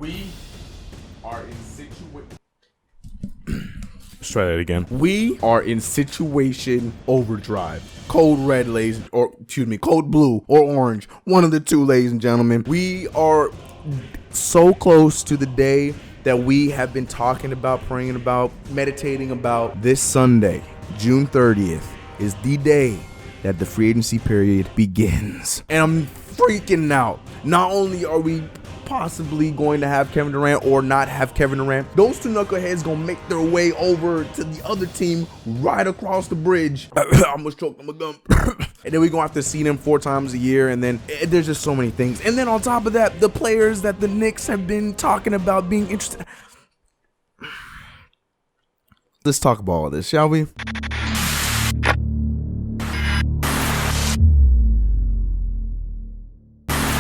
We are in situation. Let's try that again. We are in situation overdrive. Code red, code blue or orange. One of the two, ladies and gentlemen. We are so close to the day that we have been talking about, praying about, meditating about. This Sunday, June 30th, is the day that the free agency period begins. And I'm freaking out. Not only are we possibly going to have Kevin Durant or not have Kevin Durant, those two knuckleheads gonna make their way over to the other team right across the bridge. I almost choked on my gum. And then we're gonna have to see them 4 times a year, and then there's just so many things. And then on top of that, the players that the Knicks have been talking about being interested. Let's talk about all this, shall we?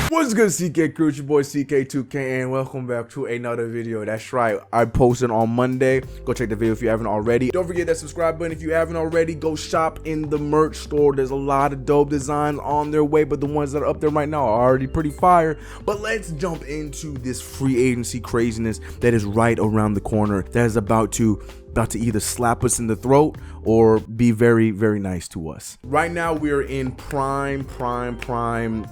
What's good, CK crew? It's your boy CK2K, and welcome back to another video. That's right, I posted on Monday. Go check the video if you haven't already. Don't forget that subscribe button if you haven't already. Go shop in the merch store. There's a lot of dope designs on their way, but the ones that are up there right now are already pretty fire. But let's jump into this free agency craziness that is right around the corner, that is about to either slap us in the throat or be very, very nice to us. Right now, we are in prime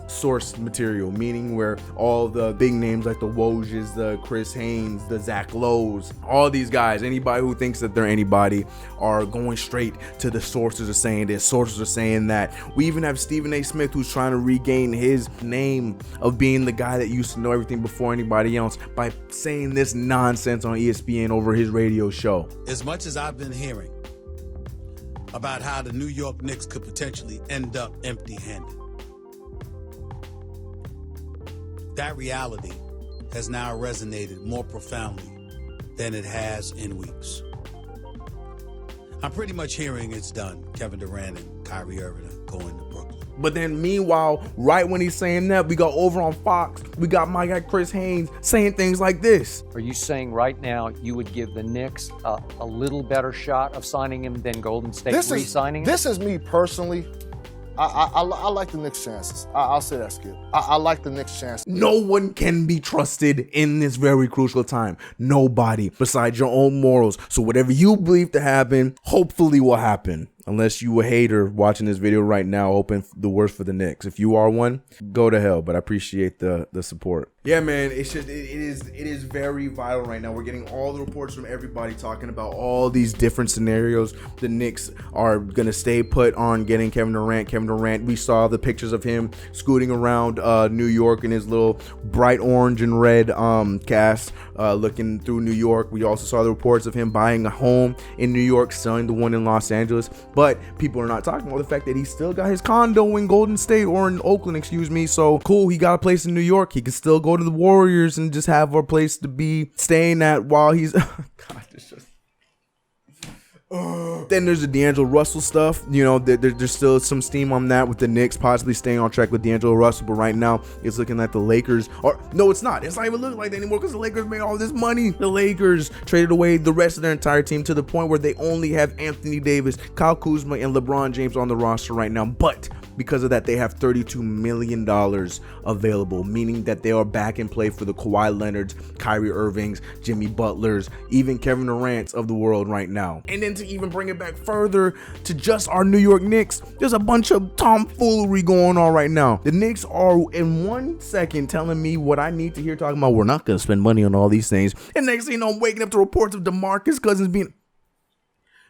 source material, meaning where all the big names like the Wojs, the Chris Haynes, the Zach Lowe's, all these guys, anybody who thinks that they're anybody, are going straight to the sources are saying this, sources are saying that. We even have Stephen A. Smith, who's trying to regain his name of being the guy that used to know everything before anybody else by saying this nonsense on ESPN over his radio show. As much as I've been hearing about how the New York Knicks could potentially end up empty-handed, that reality has now resonated more profoundly than it has in weeks. I'm pretty much hearing it's done. Kevin Durant and Kyrie Irving are going to Brooklyn. But then meanwhile, right when he's saying that, we got over on Fox, we got my guy Chris Haynes saying things like this. Are you saying right now you would give the Knicks a little better shot of signing him than Golden State re-signing him? This is me personally. I like the Knicks' chances. I'll say that, Skip. I like the Knicks' chances. No one can be trusted in this very crucial time. Nobody besides your own morals. So whatever you believe to happen, hopefully will happen. Unless you a hater watching this video right now, hoping the worst for the Knicks. If you are one, go to hell. But I appreciate the support. Yeah, man, it's just it is very vital right now. We're getting all the reports from everybody talking about all these different scenarios. The Knicks are gonna stay put on getting Kevin Durant. We saw the pictures of him scooting around New York in his little bright orange and red cast, looking through New York. We also saw the reports of him buying a home in New York, selling the one in Los Angeles. But people are not talking about the fact that he still got his condo in Golden State, or in Oakland, excuse me. So cool, he got a place in New York. He can still go to the Warriors and just have a place to be staying at while he's God, it's just then there's the D'Angelo Russell stuff. You know, there's still some steam on that with the Knicks possibly staying on track with D'Angelo Russell. But right now, it's looking like the Lakers are... No, it's not. It's not even looking like that anymore because the Lakers made all this money. The Lakers traded away the rest of their entire team to the point where they only have Anthony Davis, Kyle Kuzma, and LeBron James on the roster right now. But because of that, they have $32 million available, meaning that they are back in play for the Kawhi Leonards, Kyrie Irvings, Jimmy Butlers, even Kevin Durant's of the world right now. And then to even bring it back further to just our New York Knicks, there's a bunch of tomfoolery going on right now. The Knicks are in 1 second telling me what I need to hear, talking about we're not going to spend money on all these things. And next thing you know, I'm waking up to reports of DeMarcus Cousins being...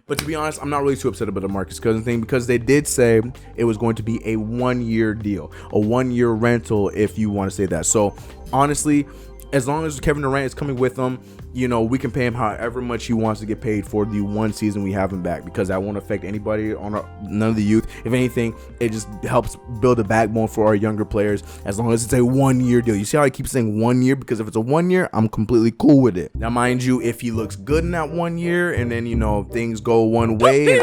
But to be honest, I'm not really too upset about the Marcus Cousins thing because they did say it was going to be a 1-year deal, a 1-year rental, if you want to say that. So honestly, as long as Kevin Durant is coming with them, you know, we can pay him however much he wants to get paid for the 1 season we have him back, because that won't affect anybody on none of the youth. If anything, it just helps build a backbone for our younger players, as long as it's a 1-year deal. You see how I keep saying 1 year? Because if it's a 1 year, I'm completely cool with it. Now, mind you, if he looks good in that 1 year and then, you know, things go one way,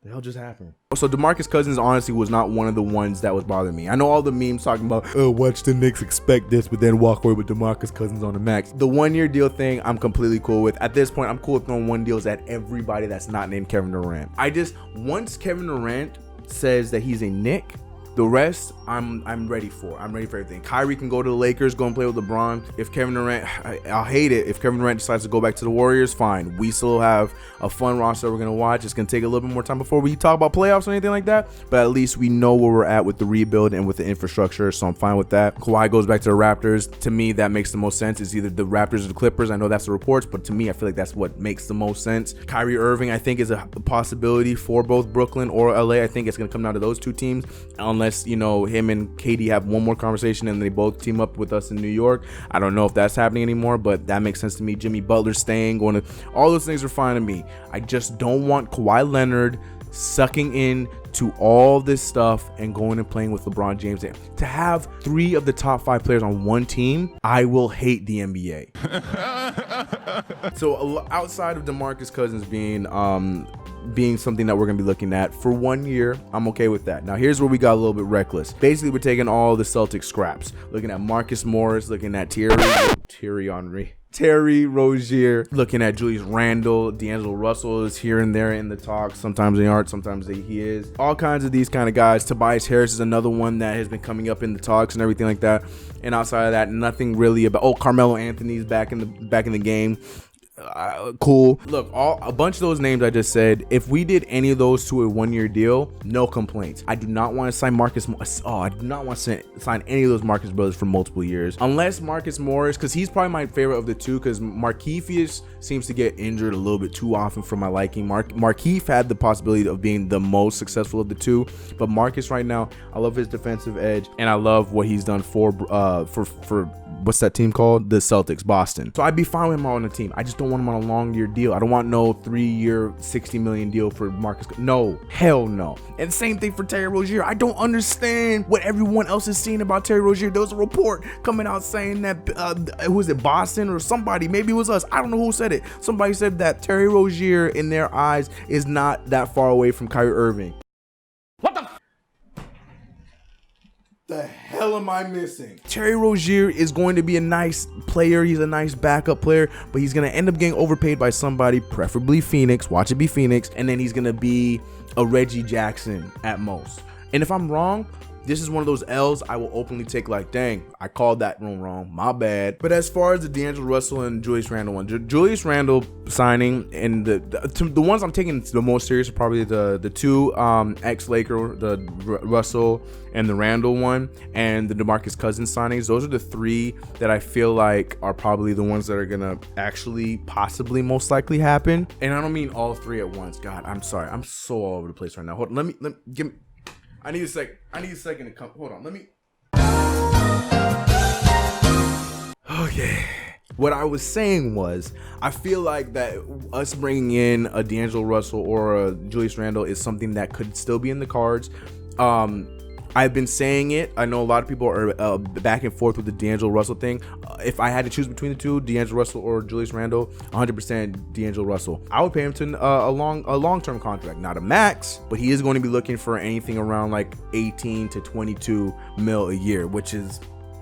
the hell just happened? So DeMarcus Cousins honestly was not one of the ones that was bothering me. I know all the memes talking about, oh, watch the Knicks expect this, but then walk away with DeMarcus Cousins on the max. The 1-year deal thing, I'm completely cool with. At this point, I'm cool with throwing 1 deals at everybody that's not named Kevin Durant. Once Kevin Durant says that he's a Knick, The rest, I'm ready for. I'm ready for everything. Kyrie can go to the Lakers, go and play with LeBron. If Kevin Durant, I'll hate it. If Kevin Durant decides to go back to the Warriors, fine. We still have a fun roster we're gonna watch. It's gonna take a little bit more time before we talk about playoffs or anything like that. But at least we know where we're at with the rebuild and with the infrastructure, so I'm fine with that. Kawhi goes back to the Raptors. To me, that makes the most sense. It's either the Raptors or the Clippers. I know that's the reports, but to me, I feel like that's what makes the most sense. Kyrie Irving, I think, is a possibility for both Brooklyn or LA. I think it's gonna come down to those two teams, unless, you know, him and KD have one more conversation and they both team up with us in New York. I don't know if that's happening anymore, but that makes sense to me. Jimmy Butler staying, going to, all those things are fine to me. I just don't want Kawhi Leonard sucking in to all this stuff and going and playing with LeBron James. To have 3 of the top 5 players on one team, I will hate the NBA. So outside of DeMarcus Cousins being something that we're going to be looking at for 1 year, I'm okay with that. Now, here's where we got a little bit reckless. Basically, we're taking all the Celtics scraps, looking at Marcus Morris, looking at Terry Rozier, looking at Julius Randle. D'Angelo Russell is here and there in the talks. Sometimes they aren't, sometimes he is. All kinds of these kind of guys. Tobias Harris is another one that has been coming up in the talks and everything like that. And outside of that, nothing really about. Carmelo Anthony's back in the game. Cool. Look, a bunch of those names I just said, if we did any of those to a 1-year deal, no complaints. I do not want to sign I do not want to sign any of those Marcus brothers for multiple years, unless Marcus Morris, because he's probably my favorite of the two, because Markieff seems to get injured a little bit too often for my liking. Markieff had the possibility of being the most successful of the two, but Marcus right now, I love his defensive edge, and I love what he's done for what's that team called? The Celtics, Boston. So I'd be fine with him on the team. I just don't want him on a long-year deal. I don't want no 3-year, $60 million deal for Marcus. No, hell no. And same thing for Terry Rozier. I don't understand what everyone else is saying about Terry Rozier. There was a report coming out saying that, who was it, Boston or somebody? Maybe it was us. I don't know who said it. Somebody said that Terry Rozier, in their eyes, is not that far away from Kyrie Irving. The hell am I missing? Terry Rozier is going to be a nice player. He's a nice backup player, but he's going to end up getting overpaid by somebody, preferably Phoenix. Watch it be Phoenix. And then he's going to be a Reggie Jackson at most. And if I'm wrong, this is one of those L's I will openly take, like, dang, I called that one wrong, my bad. But as far as the D'Angelo Russell and Julius Randle one, Julius Randle signing, and the ones I'm taking the most serious are probably the two ex-Laker, the Russell and the Randle one, and the DeMarcus Cousins signings. Those are the 3 that I feel like are probably the ones that are gonna actually possibly most likely happen. And I don't mean all 3 at once. God, I'm sorry, I'm so all over the place right now. Hold on, let me give me. I need a second to come. Hold on. Let me. Okay. What I was saying was, I feel like that us bringing in a D'Angelo Russell or a Julius Randle is something that could still be in the cards. I've been saying it. I know a lot of people are back and forth with the D'Angelo Russell thing. If I had to choose between the two, D'Angelo Russell or Julius Randle, 100% D'Angelo Russell. I would pay him to a long-term contract, not a max, but he is going to be looking for anything around like 18 to 22 mil a year, which is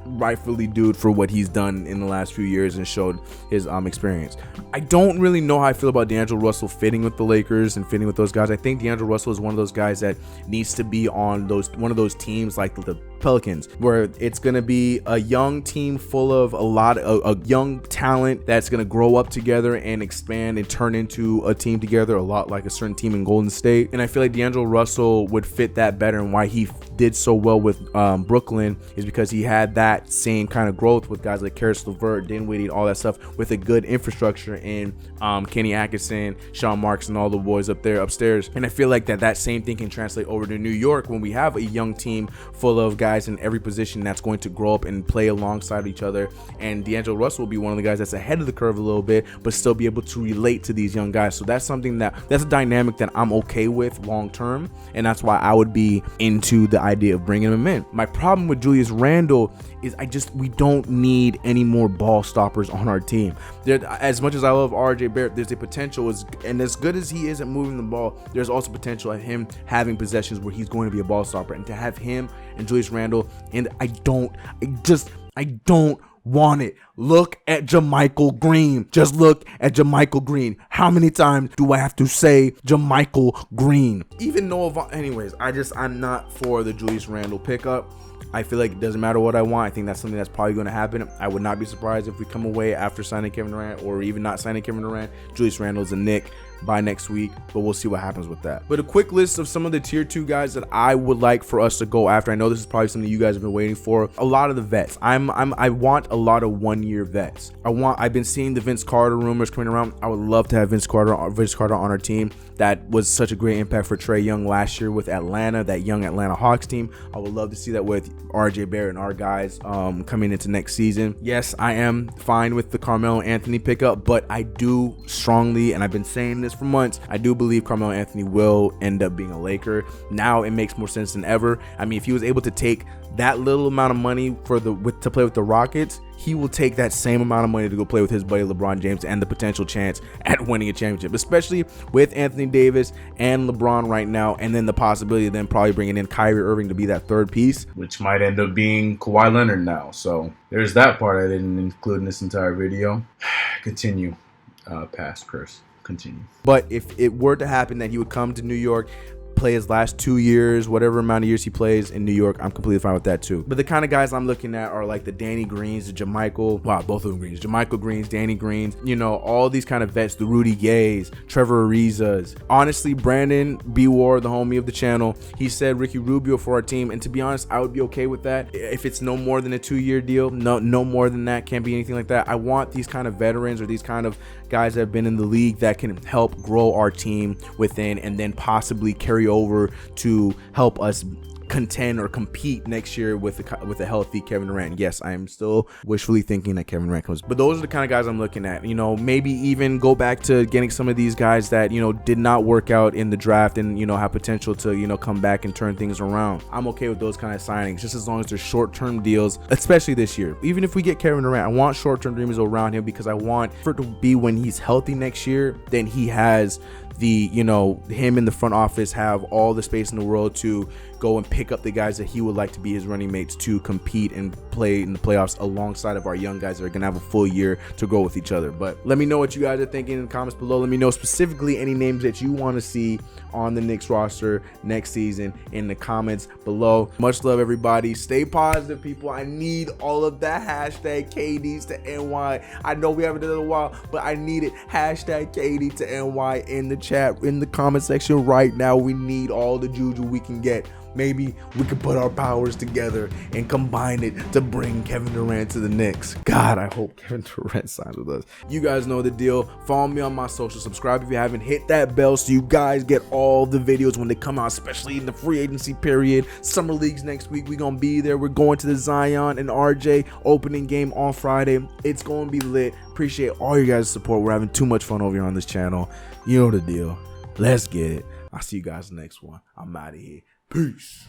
rightfully due for what he's done in the last few years and showed his experience. I don't really know how I feel about D'Angelo Russell fitting with the Lakers and fitting with those guys. I think D'Angelo Russell is one of those guys that needs to be on one of those teams like the Pelicans, where it's going to be a young team full of a lot of young talent that's going to grow up together and expand and turn into a team together, a lot like a certain team in Golden State. And I feel like D'Angelo Russell would fit that better, and why he did so well with Brooklyn is because he had that same kind of growth with guys like Karis LeVert, Dinwiddie, and all that stuff, with a good infrastructure in Kenny Atkinson, Sean Marks, and all the boys up there upstairs. And I feel like that same thing can translate over to New York when we have a young team full of guys in every position that's going to grow up and play alongside each other. And D'Angelo Russell will be one of the guys that's ahead of the curve a little bit, but still be able to relate to these young guys. So that's something that's a dynamic that I'm okay with long term, and that's why I would be into the idea of bringing him in. My problem with Julius Randle is we don't need any more ball stoppers on our team. As much as I love RJ Barrett, there's a potential, and as good as he is at moving the ball, there's also potential at him having possessions where he's going to be a ball stopper. And to have him and Julius Randle, and I don't want it. Look at JaMychal Green. Just look at JaMychal Green. How many times do I have to say JaMychal Green? Even Noah anyways, I'm not for the Julius Randle pickup. I feel like it doesn't matter what I want. I think that's something that's probably going to happen. I would not be surprised if we come away after signing Kevin Durant, or even not signing Kevin Durant, Julius Randle's a Knick by next week, but we'll see what happens with that. But a quick list of some of the tier 2 guys that I would like for us to go after. I know this is probably something you guys have been waiting for. A lot of the vets. I want a lot of 1-year vets. I've been seeing the Vince Carter rumors coming around. I would love to have Vince Carter on our team. That was such a great impact for Trae Young last year with Atlanta, that young Atlanta Hawks team. I would love to see that with RJ Barrett and our guys coming into next season. Yes, I am fine with the Carmelo Anthony pickup, but I do strongly, and I've been saying this for months, I do believe Carmelo Anthony will end up being a Laker. Now it makes more sense than ever. I mean, if he was able to take that little amount of money to play with the Rockets, he will take that same amount of money to go play with his buddy LeBron James and the potential chance at winning a championship, especially with Anthony Davis and LeBron right now, and then the possibility of them probably bringing in Kyrie Irving to be that third piece, which might end up being Kawhi Leonard now. So there's that part I didn't include in this entire video. Continue. Past curse. Continue. But if it were to happen that he would come to New York, play his last 2 years, whatever amount of years he plays in New York, I'm completely fine with that too. But the kind of guys I'm looking at are like the Danny Greens, the both of them Greens, JaMychal Greens, Danny Greens, all these kind of vets, the Rudy Gays, Trevor Arizas. Honestly, Brandon B. Ward, the homie of the channel, he said Ricky Rubio for our team, and to be honest, I would be okay with that if it's no more than a 2-year deal. No more than that. Can't be anything like that. I want these kind of veterans, or these kind of guys that have been in the league that can help grow our team within, and then possibly carry over to help us contend or compete next year with a healthy Kevin Durant. Yes, I am still wishfully thinking that Kevin Durant comes, but those are the kind of guys I'm looking at. Maybe even go back to getting some of these guys that did not work out in the draft and have potential to come back and turn things around. I'm okay with those kind of signings, just as long as they're short-term deals, especially this year. Even if we get Kevin Durant, I want short-term dreams around him, because I want for it to be when he's healthy next year, then he has him in the front office have all the space in the world to go and pick up the guys that he would like to be his running mates to compete and play in the playoffs alongside of our young guys that are gonna have a full year to grow with each other. But let me know what you guys are thinking in the comments below. Let me know specifically any names that you want to see on the Knicks roster next season in the comments below. Much love, everybody. Stay positive, people. I need all of that hashtag KDs to NY. I know we haven't done it in a while, but I need it. Hashtag KD to NY in the chat, in the comment section right now. We need all the juju we can get. Maybe we could put our powers together and combine it to bring Kevin Durant to the Knicks. God, I hope Kevin Durant signs with us. You guys know the deal. Follow me on my social. Subscribe if you haven't. Hit that bell so you guys get all the videos when they come out, especially in the free agency period. Summer leagues next week. We're going to be there. We're going to the Zion and RJ opening game on Friday. It's going to be lit. Appreciate all you guys' support. We're having too much fun over here on this channel. You know the deal. Let's get it. I'll see you guys next one. I'm out of here. Peace.